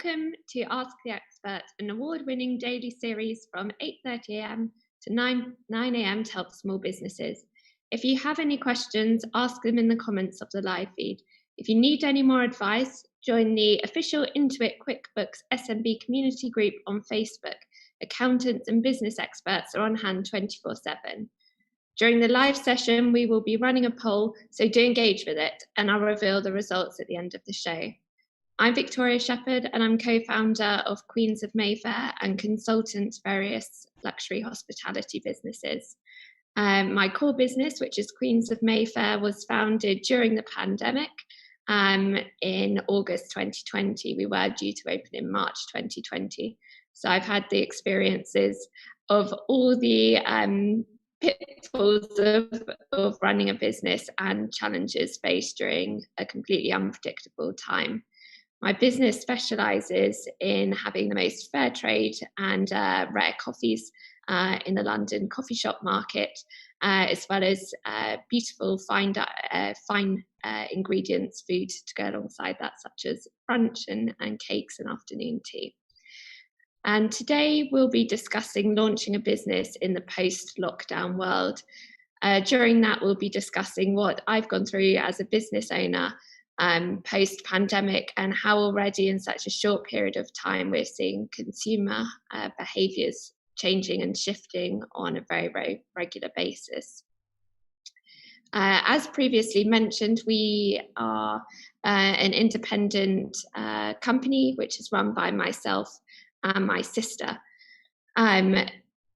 Welcome to Ask the Expert, an award-winning daily series from 8:30 a.m. to 9 a.m. to help small businesses. If you have any questions, ask them in the comments of the live feed. If you need any more advice, join the official Intuit QuickBooks SMB community group on Facebook. Accountants and business experts are on hand 24/7. During the live session, we will be running a poll, so do engage with it, and I'll reveal the results at the end of the show. I'm Victoria Sheppard, and I'm co-founder of Queens of Mayfair and consultant to various luxury hospitality businesses. My core business, which is Queens of Mayfair, was founded during the pandemic in August 2020. We were due to open in March 2020. So I've had the experiences of all the pitfalls of running a business and challenges faced during a completely unpredictable time. My business specialises in having the most Fairtrade and rare coffees in the London coffee shop market, as well as beautiful fine ingredients, food to go alongside that, such as brunch and cakes and afternoon tea. And today we'll be discussing launching a business in the post-lockdown world. During that, we'll be discussing what I've gone through as a business owner post-pandemic, and how already in such a short period of time we're seeing consumer behaviours changing and shifting on a very, very regular basis. As previously mentioned, we are an independent company which is run by myself and my sister.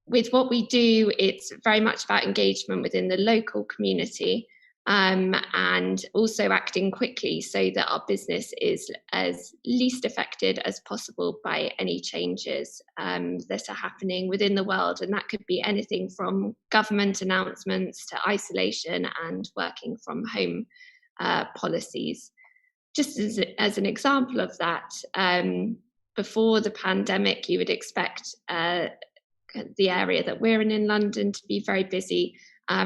With what we do, it's very much about engagement within the local community, and also acting quickly so that our business is as least affected as possible by any changes that are happening within the world. And that could be anything from government announcements to isolation and working from home policies. Just as an example of that, before the pandemic, you would expect the area that we're in London to be very busy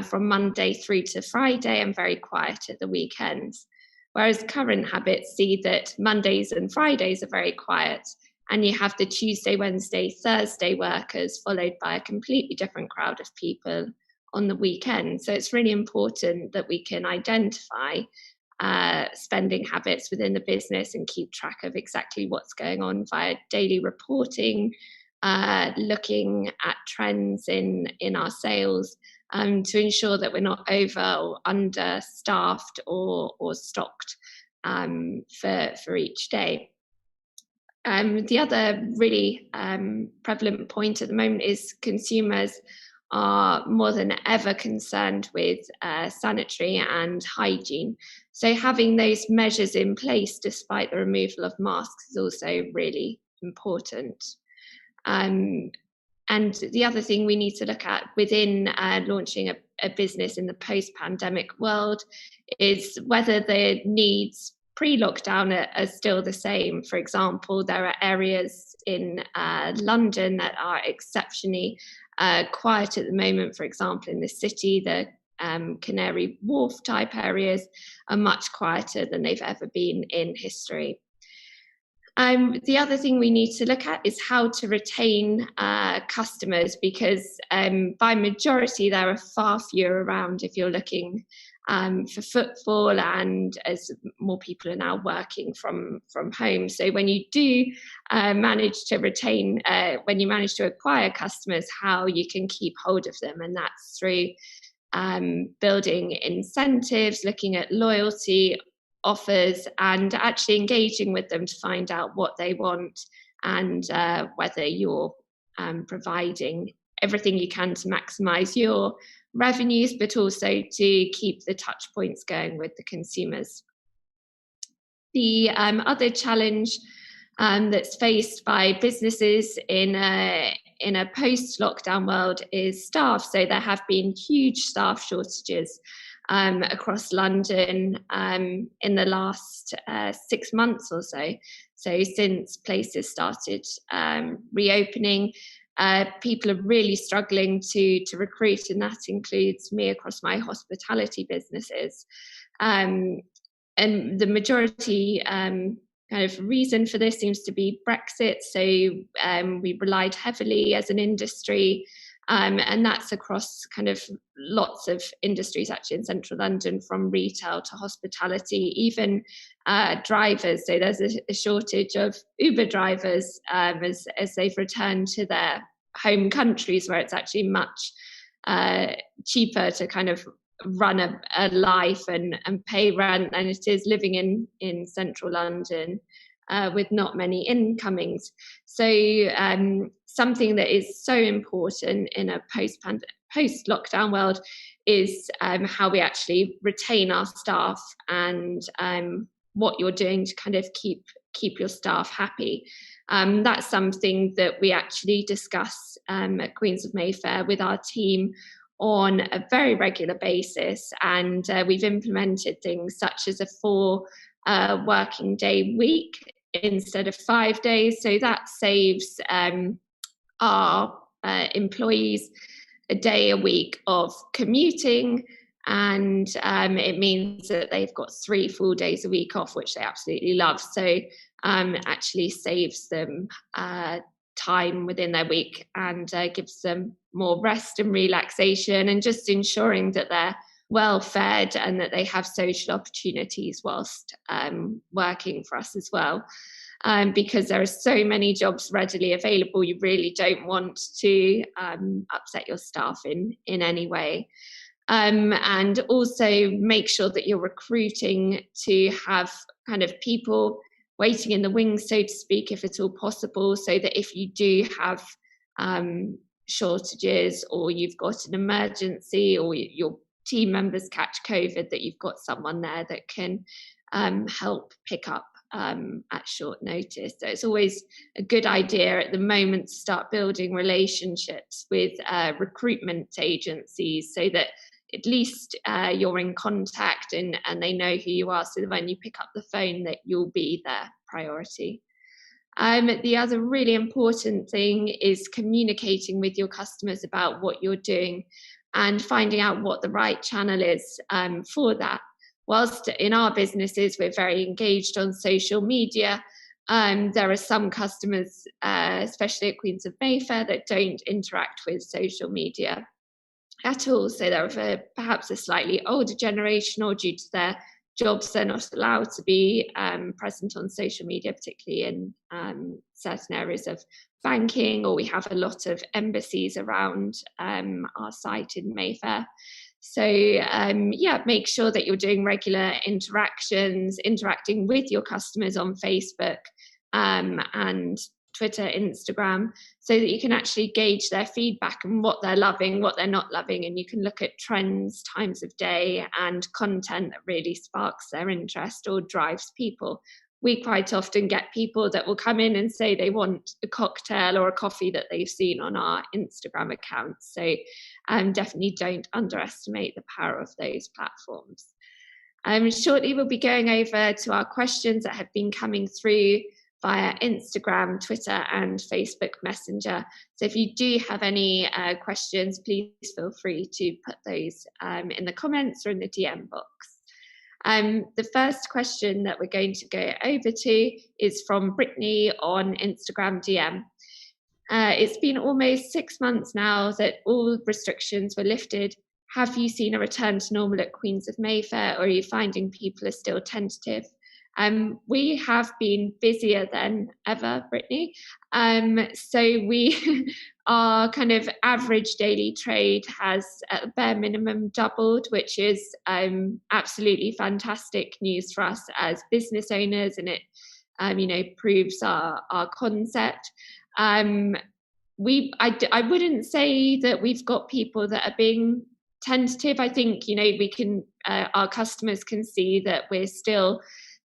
from Monday through to Friday and very quiet at the weekends. Whereas current habits see that Mondays and Fridays are very quiet, and you have the Tuesday, Wednesday, Thursday workers followed by a completely different crowd of people on the weekend. So it's really important that we can identify spending habits within the business and keep track of exactly what's going on via daily reporting, looking at trends in our sales, to ensure that we're not over or understaffed or stocked for each day. The other really prevalent point at the moment is consumers are more than ever concerned with sanitary and hygiene. So having those measures in place despite the removal of masks is also really important. And the other thing we need to look at within launching a business in the post-pandemic world is whether the needs pre-lockdown are still the same. For example, there are areas in London that are exceptionally quiet at the moment. For example, in the city, the Canary Wharf type areas are much quieter than they've ever been in history. The other thing we need to look at is how to retain customers, because by majority there are far fewer around if you're looking for footfall, and as more people are now working from home. So when you do manage to retain, when you manage to acquire customers, how you can keep hold of them, and that's through building incentives, looking at loyalty offers, and actually engaging with them to find out what they want, and whether you're providing everything you can to maximize your revenues, but also to keep the touch points going with the consumers. The other challenge that's faced by businesses in a post-lockdown world is staff. So there have been huge staff shortages across London in the last 6 months or so. So since places started reopening, people are really struggling to recruit, and that includes me across my hospitality businesses. And the majority kind of reason for this seems to be Brexit. So we relied heavily as an industry, and that's across kind of lots of industries actually in central London, from retail to hospitality, even drivers. So there's a shortage of Uber drivers as they've returned to their home countries, where it's actually much cheaper to kind of run a life and pay rent than it is living in central London with not many incomings. So something that is so important in a post-lockdown world is how we actually retain our staff, and what you're doing to kind of keep your staff happy. That's something that we actually discuss at Queens of Mayfair with our team on a very regular basis, and we've implemented things such as a 4 working day week instead of 5 days. So that saves our employees a day a week of commuting, and it means that they've got 3 full days a week off, which they absolutely love. So it actually saves them time within their week, and gives them more rest and relaxation, and just ensuring that they're well fed and that they have social opportunities whilst working for us as well. Because there are so many jobs readily available, you really don't want to upset your staff in any way. And also make sure that you're recruiting to have kind of people waiting in the wings, so to speak, if at all possible, so that if you do have shortages, or you've got an emergency, or your team members catch COVID, that you've got someone there that can help pick up at short notice. So it's always a good idea at the moment to start building relationships with recruitment agencies, so that at least you're in contact and they know who you are, so that when you pick up the phone that you'll be their priority. The other really important thing is communicating with your customers about what you're doing and finding out what the right channel is for that. Whilst in our businesses we're very engaged on social media, there are some customers, especially at Queens of Mayfair, that don't interact with social media at all. So they're perhaps a slightly older generation, or due to their jobs they're not allowed to be present on social media, particularly in certain areas of banking, or we have a lot of embassies around our site in Mayfair. So make sure that you're doing regular interacting with your customers on Facebook and Twitter, Instagram, so that you can actually gauge their feedback and what they're loving, what they're not loving, and you can look at trends, times of day, and content that really sparks their interest or drives people. We quite often get people that will come in and say they want a cocktail or a coffee that they've seen on our Instagram account. So definitely don't underestimate the power of those platforms. Shortly we'll be going over to our questions that have been coming through via Instagram, Twitter, and Facebook Messenger. So if you do have any questions, please feel free to put those in the comments or in the DM box. The first question that we're going to go over to is from Brittany on Instagram DM. It's been almost 6 months now that all restrictions were lifted. Have you seen a return to normal at Queens of Mayfair, or are you finding people are still tentative? We have been busier than ever, Brittany. So our kind of average daily trade has at the bare minimum doubled, which is absolutely fantastic news for us as business owners, and it proves our concept. I wouldn't say that we've got people that are being tentative. I think we can our customers can see that we're still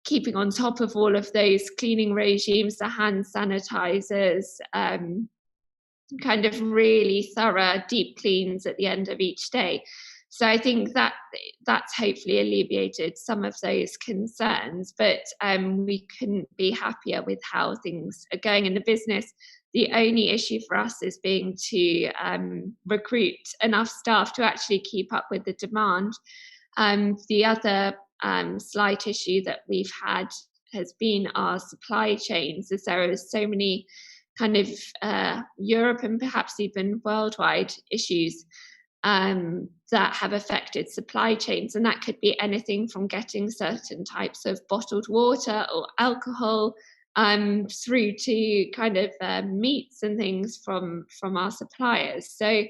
keeping on top of all of those cleaning regimes, the hand sanitizers, kind of really thorough deep cleans at the end of each day. So I think that's hopefully alleviated some of those concerns, but we couldn't be happier with how things are going in the business. The only issue for us is being to recruit enough staff to actually keep up with the demand. The other slight issue that we've had has been our supply chains, as there are so many kind of Europe and perhaps even worldwide issues that have affected supply chains. And that could be anything from getting certain types of bottled water or alcohol through to kind of meats and things from our suppliers. So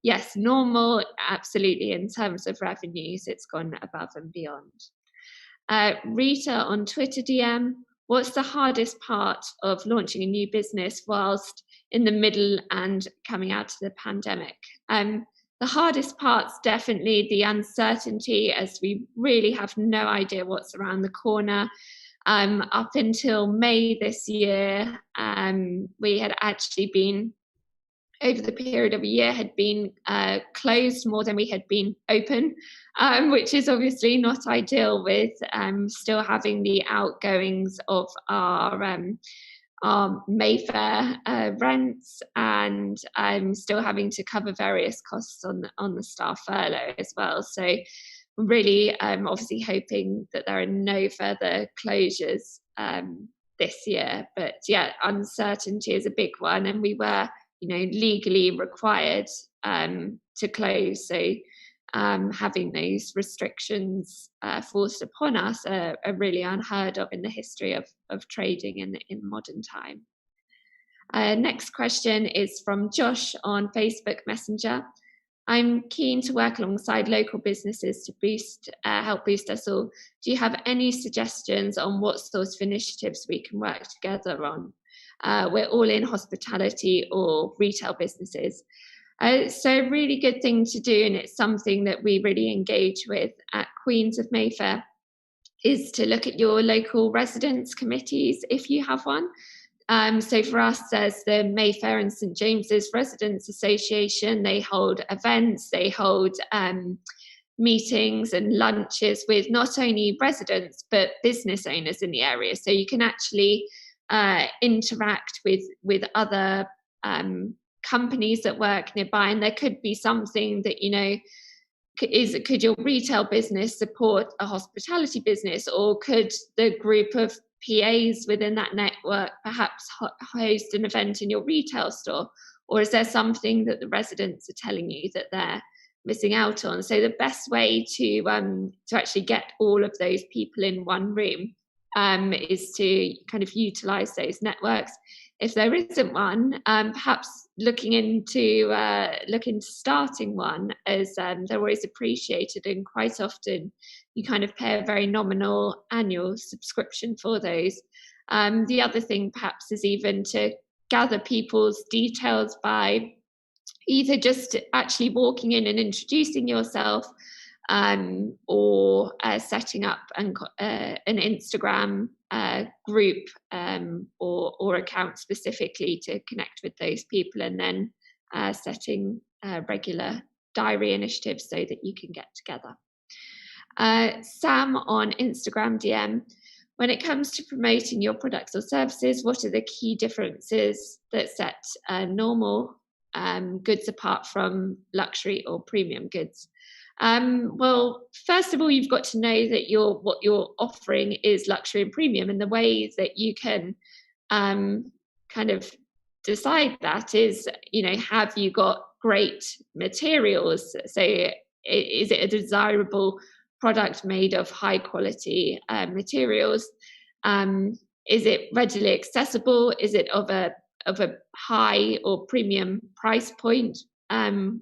yes, normal, absolutely. In terms of revenues, it's gone above and beyond. Rita on Twitter DM, what's the hardest part of launching a new business whilst in the middle and coming out of the pandemic? The hardest part's definitely the uncertainty, as we really have no idea what's around the corner. Up until May this year, we had actually been, over the period of a year, had been closed more than we had been open, which is obviously not ideal, with still having the outgoings of our Mayfair rents, and still having to cover various costs on the staff furlough as well. So really obviously hoping that there are no further closures this year. But yeah, uncertainty is a big one, and we were, legally required to close. So having those restrictions forced upon us are really unheard of in the history of trading in modern time. Next question is from Josh on Facebook Messenger. I'm keen to work alongside local businesses to help boost us all. Do you have any suggestions on what sorts of initiatives we can work together on? We're all in hospitality or retail businesses. So a really good thing to do, and it's something that we really engage with at Queens of Mayfair, is to look at your local residents committees, if you have one. So for us, there's the Mayfair and St James's Residents Association. They hold events, they hold meetings and lunches with not only residents, but business owners in the area. So you can actually interact with other companies that work nearby, and there could be something that, could your retail business support a hospitality business, or could the group of PAs within that network perhaps host an event in your retail store, or is there something that the residents are telling you that they're missing out on? So the best way to actually get all of those people in one room is to kind of utilize those networks. If there isn't one, perhaps looking into starting one, as they're always appreciated, and quite often you kind of pay a very nominal annual subscription for those. The other thing perhaps is even to gather people's details by either just actually walking in and introducing yourself, or setting up an Instagram group or account specifically to connect with those people, and then setting regular diary initiatives so that you can get together. Sam on Instagram DM, when it comes to promoting your products or services, what are the key differences that set normal goods apart from luxury or premium goods? Well, first of all, you've got to know that what you're offering is luxury and premium, and the way that you can kind of decide that is, have you got great materials? So is it a desirable product made of high quality materials? Is it readily accessible? Is it of a high or premium price point?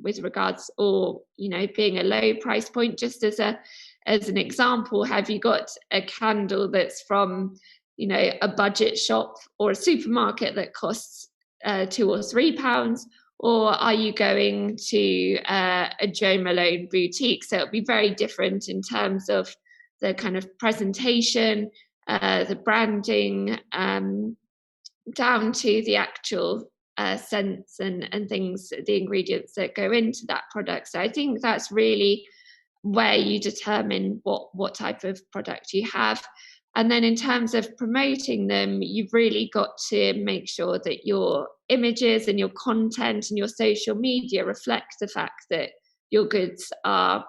With regards, or being a low price point. Just as an example, have you got a candle that's from a budget shop or a supermarket that costs £2 or £3, or are you going to a Jo Malone boutique? So it'll be very different in terms of the kind of presentation, the branding, down to the actual scents and things, the ingredients that go into that product. So I think that's really where you determine what type of product you have. And then in terms of promoting them, you've really got to make sure that your images and your content and your social media reflect the fact that your goods are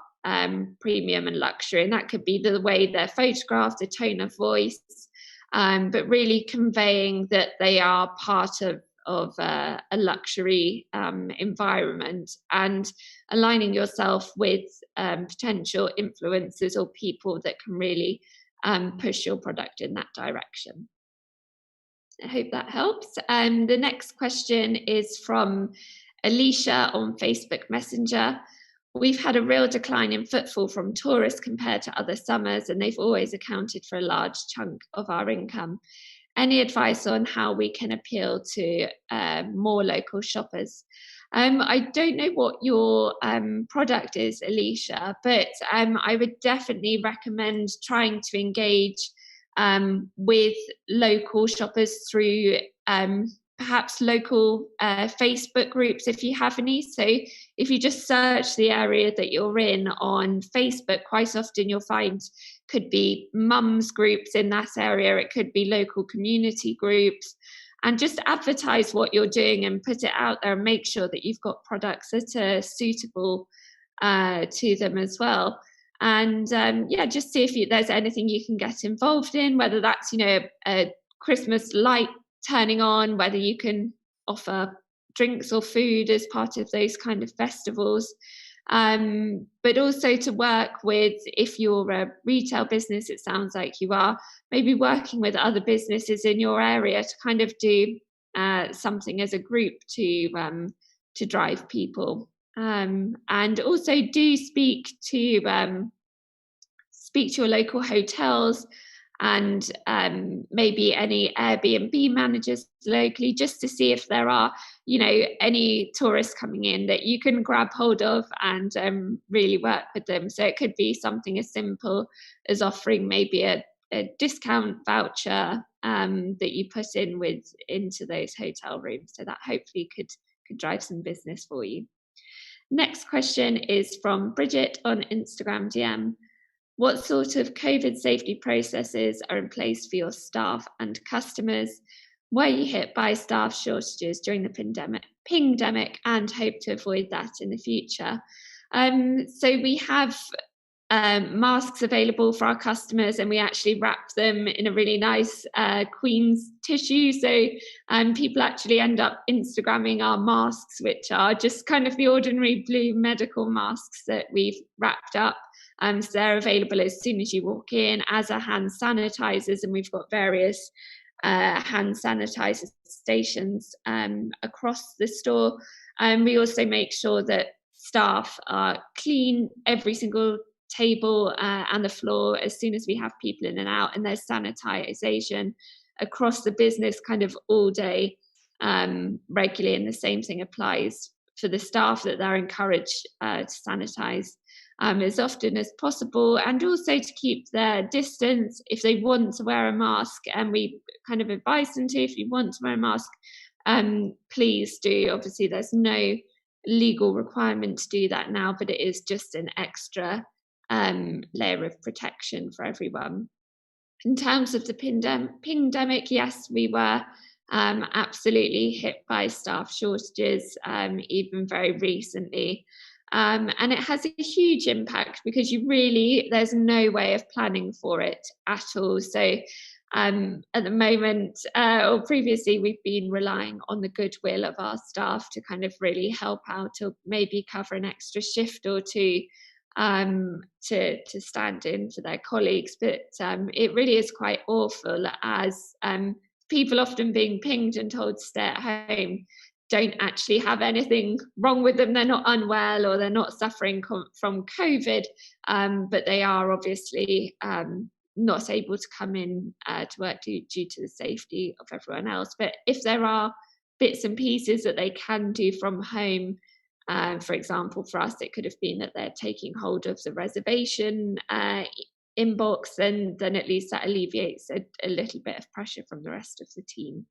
premium and luxury. And that could be the way they're photographed, the tone of voice, but really conveying that they are part of a luxury environment, and aligning yourself with potential influencers or people that can really push your product in that direction. I hope that helps. The next question is from Alicia on Facebook Messenger. We've had a real decline in footfall from tourists compared to other summers, and they've always accounted for a large chunk of our income. Any advice on how we can appeal to more local shoppers? I don't know what your product is, Alicia, but I would definitely recommend trying to engage with local shoppers through perhaps local Facebook groups, if you have any. So if you just search the area that you're in on Facebook, quite often you'll find could be mums groups in that area, it could be local community groups, and just advertise what you're doing and put it out there and make sure that you've got products that are suitable to them as well. And just see if there's anything you can get involved in, whether that's, a Christmas light turning on, whether you can offer drinks or food as part of those kind of festivals. But also to work with, if you're a retail business, it sounds like you are, maybe working with other businesses in your area to kind of do something as a group to drive people. And also do speak to your local hotels and maybe any Airbnb managers locally, just to see if there are, any tourists coming in that you can grab hold of and really work with them. So it could be something as simple as offering maybe a discount voucher that you put into those hotel rooms. So that hopefully could drive some business for you. Next question is from Bridget on Instagram DM. What sort of COVID safety processes are in place for your staff and customers? Were you hit by staff shortages during the pandemic and hope to avoid that in the future? So we have masks available for our customers, and we actually wrap them in a really nice Queen's tissue. So people actually end up Instagramming our masks, which are just kind of the ordinary blue medical masks that we've wrapped up. So they're available as soon as you walk in, as are hand sanitizers, and we've got various hand sanitizer stations across the store. We also make sure that staff are clean every single table and the floor as soon as we have people in and out, and there's sanitization across the business kind of all day regularly, and the same thing applies for the staff, that they're encouraged to sanitize as often as possible, and also to keep their distance if they want to wear a mask, and we kind of advise them to. If you want to wear a mask, please do. Obviously there's no legal requirement to do that now, but it is just an extra layer of protection for everyone. In terms of the pandemic, yes, we were absolutely hit by staff shortages, even very recently. And it has a huge impact because there's no way of planning for it at all. So at the moment, or previously, we've been relying on the goodwill of our staff to kind of really help out, to maybe cover an extra shift or two to stand in for their colleagues. But it really is quite awful, as people often being pinged and told to stay at home don't actually have anything wrong with them. They're not unwell or they're not suffering from COVID, but they are obviously not able to come in to work due to the safety of everyone else. But if there are bits and pieces that they can do from home, for example, for us, it could have been that they're taking hold of the reservation inbox, and then at least that alleviates a little bit of pressure from the rest of the team.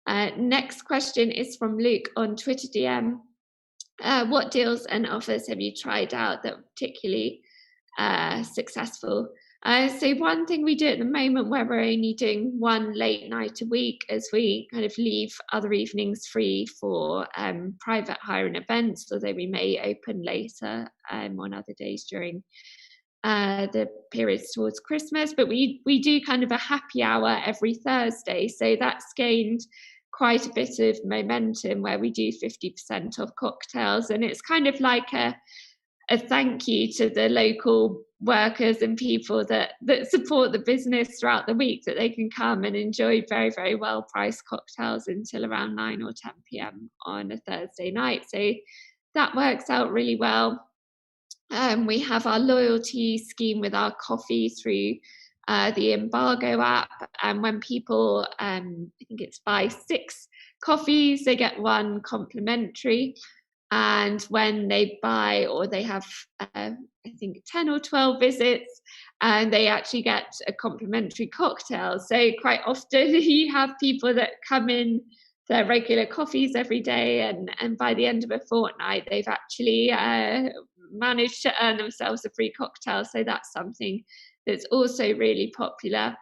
Next question is from Luke on Twitter DM. What deals and offers have you tried out that were particularly successful? So one thing we do at the moment, where we're only doing one late night a week, is we kind of leave other evenings free for private hire and events, although we may open later on other days during the periods towards Christmas. But we do kind of a happy hour every Thursday, so that's gained quite a bit of momentum, where we do 50% off cocktails, and it's kind of like a thank you to the local workers and people that support the business throughout the week, that they can come and enjoy very, very well priced cocktails until around 9 or 10 p.m. on a Thursday night. So that works out really well. We have our loyalty scheme with our coffee through the Embargo app, and when people, I think it's buy 6 coffees, they get 1 complimentary. And when they buy, or they have, I think 10 or 12 visits, and they actually get a complimentary cocktail. So quite often you have people that come in their regular coffees every day, and by the end of a fortnight, they've actually managed to earn themselves a free cocktail. So that's something that's also really popular.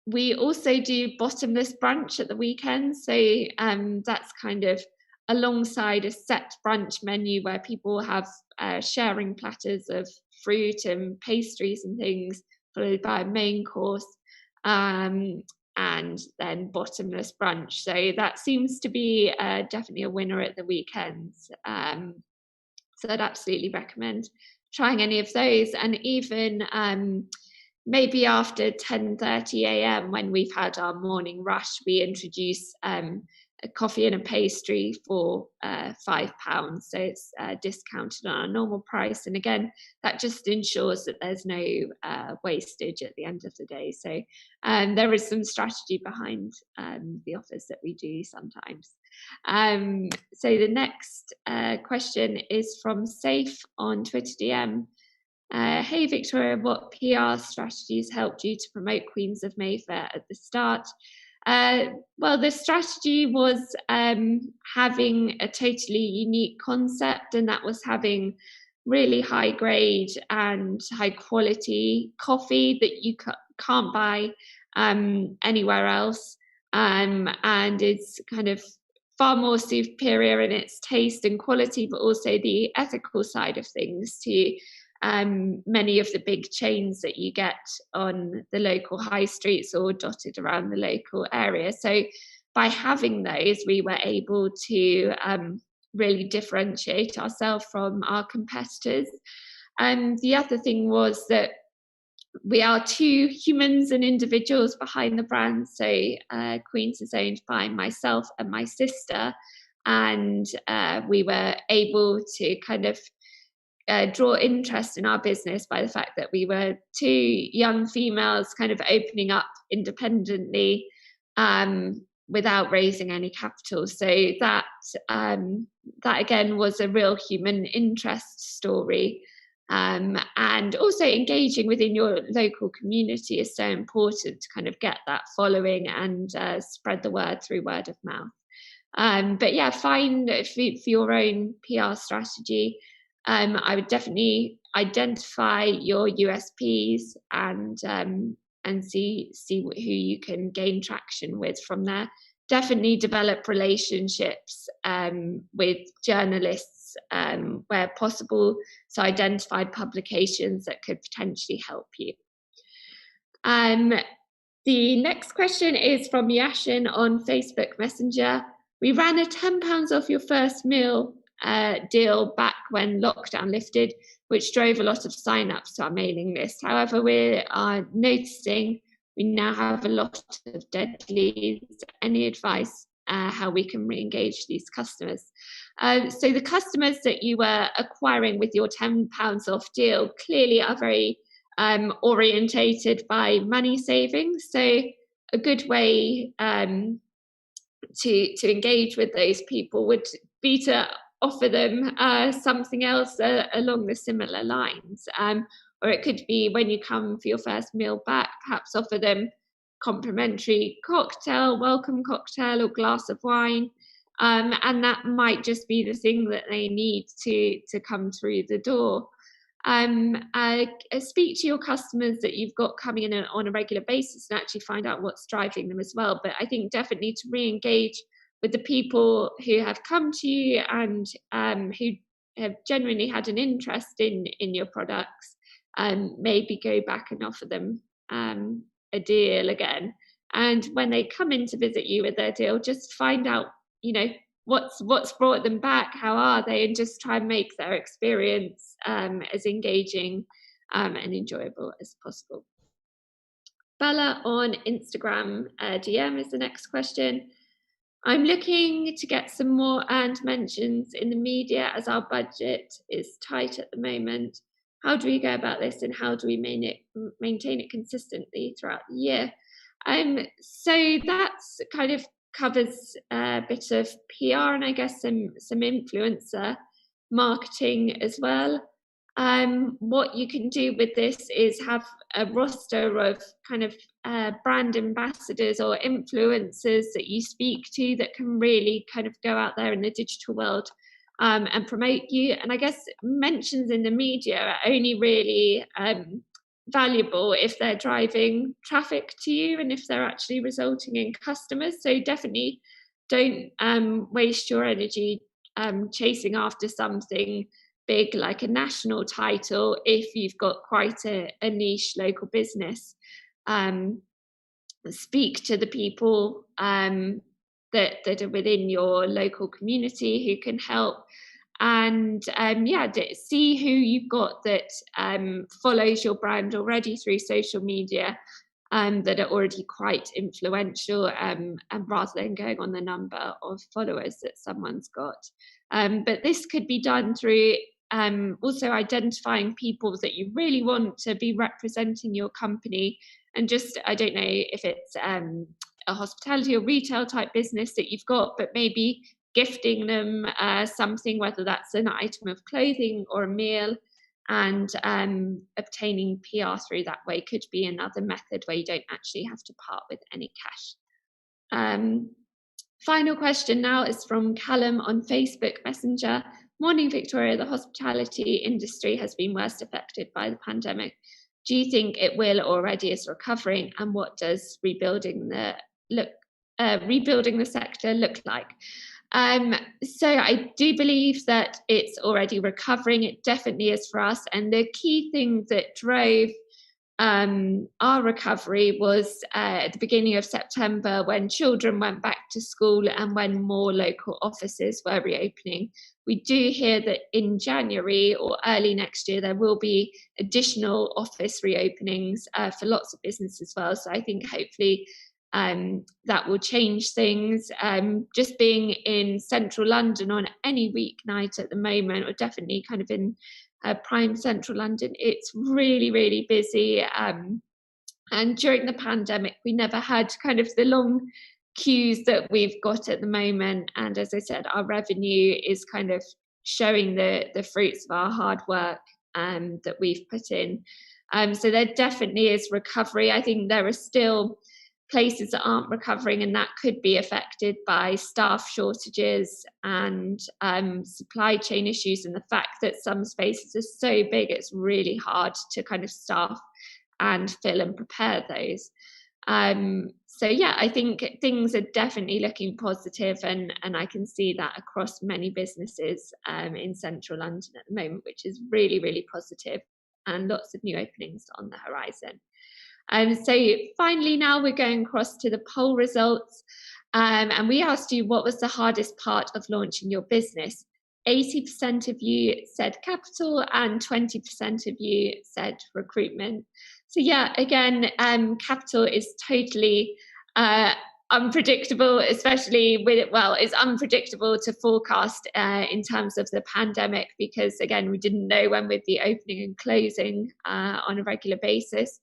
We also do bottomless brunch at the weekend. So that's kind of alongside a set brunch menu, where people have sharing platters of fruit and pastries and things, followed by a main course, and then bottomless brunch. So that seems to be definitely a winner at the weekends. So I'd absolutely recommend trying any of those. And even maybe after 10:30 a.m., when we've had our morning rush, we introduce a coffee and a pastry for £5. So it's discounted on our normal price. And again, that just ensures that there's no wastage at the end of the day. So there is some strategy behind the offers that we do sometimes. So the next question is from Safe on Twitter DM. Hey Victoria, what PR strategies helped you to promote Queens of Mayfair at the start? Well, the strategy was having a totally unique concept, and that was having really high grade and high quality coffee that you can't buy anywhere else, and it's kind of far more superior in its taste and quality, but also the ethical side of things to many of the big chains that you get on the local high streets or dotted around the local area. So by having those, we were able to really differentiate ourselves from our competitors. And the other thing was that we are 2 humans and individuals behind the brand. So Queens is owned by myself and my sister, and we were able to kind of draw interest in our business by the fact that we were 2 young females kind of opening up independently without raising any capital. So that again was a real human interest story. And also engaging within your local community is so important to kind of get that following and spread the word through word of mouth. But yeah, find for your own PR strategy. I would definitely identify your USPs and see who you can gain traction with from there. Definitely develop relationships with journalists where possible, so identify publications that could potentially help you. The next question is from Yashin on Facebook Messenger. We ran a £10 off your first meal deal back when lockdown lifted, which drove a lot of sign-ups to our mailing list. However, we are noticing we now have a lot of dead leads. Any advice how we can re-engage these customers? So the customers that you were acquiring with your £10 off deal clearly are very orientated by money savings. So a good way to engage with those people would be to offer them something else along the similar lines. Or it could be when you come for your first meal back, perhaps offer them complimentary cocktail, welcome cocktail or glass of wine. And that might just be the thing that they need to come through the door. speak to your customers that you've got coming in on a regular basis and actually find out what's driving them as well. But I think definitely to re-engage with the people who have come to you and who have genuinely had an interest in your products, maybe go back and offer them a deal again. And when they come in to visit you with their deal, just find out, what's brought them back, how are they, and just try and make their experience as engaging and enjoyable as possible. Bella on Instagram DM is the next question. I'm looking to get some more earned mentions in the media as our budget is tight at the moment. How do we go about this, and how do we maintain it consistently throughout the year? So that's kind of covers a bit of PR and I guess some influencer marketing as well. What you can do with this is have a roster of kind of brand ambassadors or influencers that you speak to that can really kind of go out there in the digital world and promote you. And I guess mentions in the media are only really valuable if they're driving traffic to you and if they're actually resulting in customers. So definitely don't waste your energy chasing after something big like a national title if you've got quite a niche local business. Speak to the people that are within your local community who can help, and see who you've got that follows your brand already through social media that are already quite influential, and rather than going on the number of followers that someone's got. But this could be done through also identifying people that you really want to be representing your company, and just, I don't know if it's a hospitality or retail type business that you've got, but maybe gifting them something, whether that's an item of clothing or a meal, and obtaining PR through that way could be another method where you don't actually have to part with any cash. Final question now is from Callum on Facebook Messenger. Morning, Victoria. The hospitality industry has been worst affected by the pandemic. Do you think it will already is recovering? And what does rebuilding the sector look like? So I do believe that it's already recovering. It definitely is for us. And the key thing that drove our recovery was at the beginning of September, when children went back to school and when more local offices were reopening. We do hear that in January or early next year there will be additional office reopenings for lots of business as well. So I think hopefully that will change things. Just being in central London on any weeknight at the moment, or definitely kind of in prime central London, it's really, really busy. And during the pandemic, we never had kind of the long queues that we've got at the moment. And as I said, our revenue is kind of showing the fruits of our hard work that we've put in. So there definitely is recovery. I think there are still places that aren't recovering, and that could be affected by staff shortages and supply chain issues, and the fact that some spaces are so big it's really hard to kind of staff and fill and prepare those. So yeah, I think things are definitely looking positive, and I can see that across many businesses in central London at the moment, which is really, really positive, and lots of new openings on the horizon. So finally, now we're going across to the poll results, and we asked you what was the hardest part of launching your business. 80% of you said capital and 20% of you said recruitment. So yeah, again, capital is totally unpredictable, especially with it. Well, it's unpredictable to forecast in terms of the pandemic, because again, we didn't know when we'd be opening and closing on a regular basis.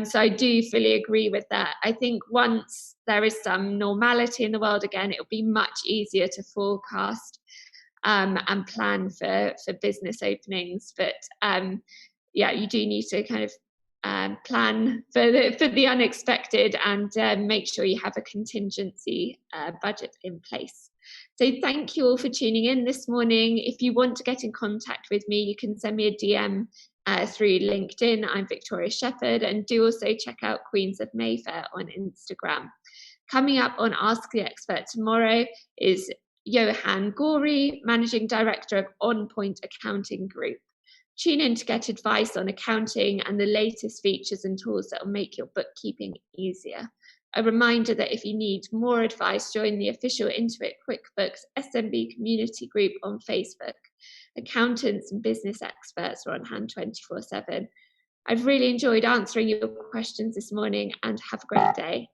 So I do fully agree with that. I think once there is some normality in the world again, it'll be much easier to forecast and plan for business openings. But yeah, you do need to kind of plan for the unexpected, and make sure you have a contingency budget in place. So thank you all for tuning in this morning. If you want to get in contact with me, you can send me a DM through LinkedIn. I'm Victoria Sheppard, and do also check out Queens of Mayfair on Instagram. Coming up on Ask the Expert tomorrow is Johan Gori, Managing Director of On Point Accounting Group. Tune in to get advice on accounting and the latest features and tools that will make your bookkeeping easier. A reminder that if you need more advice, join the official Intuit QuickBooks SMB community group on Facebook. Accountants and business experts are on hand 24/7. I've really enjoyed answering your questions this morning, and have a great day.